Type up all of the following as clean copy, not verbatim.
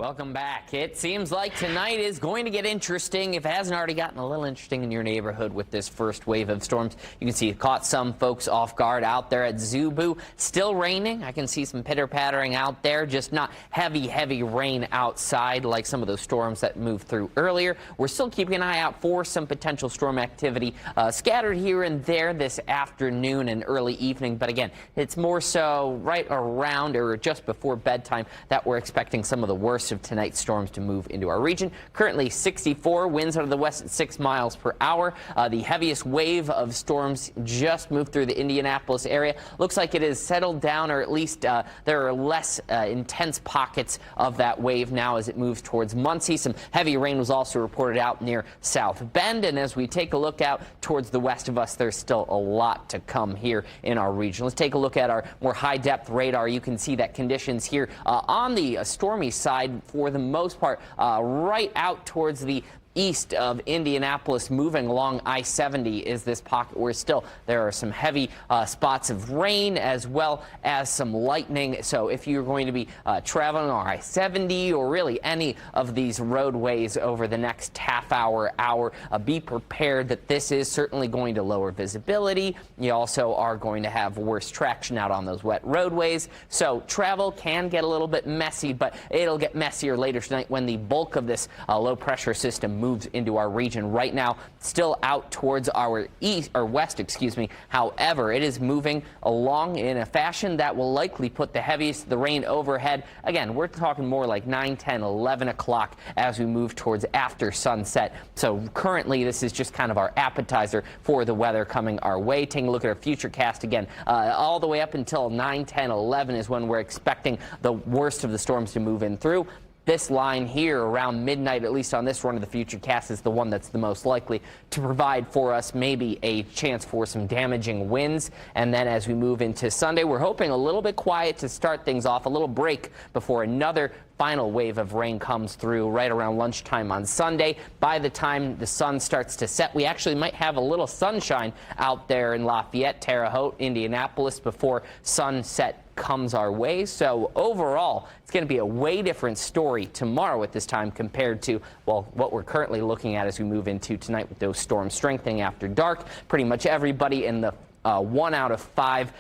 Welcome back. It seems like tonight is going to get interesting, if it hasn't already gotten a little interesting in your neighborhood with this first wave of storms. You can see it caught some folks off guard out there at Zubu. Still raining. I can see some pitter-pattering out there, just not heavy rain outside like some of those storms that moved through earlier. We're still keeping an eye out for some potential storm activity scattered here and there this afternoon and early evening. But again, it's more so right around or just before bedtime that we're expecting some of the worst of tonight's storms to move into our region. Currently 64, winds out of the west at 6 miles per hour. The heaviest wave of storms just moved through the Indianapolis area. Looks like it has settled down, or at least there are less intense pockets of that wave now as it moves towards Muncie. Some heavy rain was also reported out near South Bend, and as we take a look out towards the west of us, there's still a lot to come here in our region. Let's take a look at our more high-depth radar. You can see that conditions here on the stormy side for the most part right out towards the east of Indianapolis, moving along I-70 is this pocket where still there are some heavy spots of rain as well as some lightning. So if you're going to be traveling on I-70 or really any of these roadways over the next half hour, be prepared that this is certainly going to lower visibility. You also are going to have worse traction out on those wet roadways. So travel can get a little bit messy, but it'll get messier later tonight when the bulk of this low pressure system moves into our region. Right now, still out towards our east or west, excuse me. However, it is moving along in a fashion that will likely put the heaviest of the rain overhead. Again, we're talking more like 9, 10, 11 o'clock as we move towards after sunset. So currently, this is just kind of our appetizer for the weather coming our way. Taking a look at our future cast again, all the way up until 9, 10, 11 is when we're expecting the worst of the storms to move in through. This line here around midnight, at least on this run of the future cast, is the one that's the most likely to provide for us maybe a chance for some damaging winds. And then as we move into Sunday, we're hoping a little bit quiet to start things off, a little break before another final wave of rain comes through right around lunchtime on Sunday. By the time the sun starts to set, we actually might have a little sunshine out there in Lafayette, Terre Haute, Indianapolis before sunset comes our way. So overall, it's going to be a way different story tomorrow at this time compared to, well, what we're currently looking at as we move into tonight with those storms strengthening after dark. Pretty much everybody in the 1 out of 5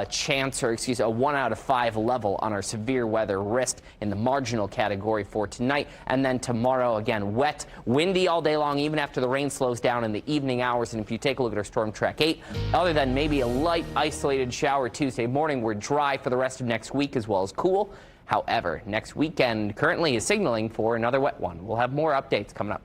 chance, or excuse me, a 1 out of 5 level on our severe weather risk in the marginal category for tonight. And then tomorrow, again, wet, windy all day long, even after the rain slows down in the evening hours. And if you take a look at our Storm Track 8, other than maybe a light isolated shower Tuesday morning, we're dry for the rest of next week as well as cool. However, next weekend currently is signaling for another wet one. We'll have more updates coming up.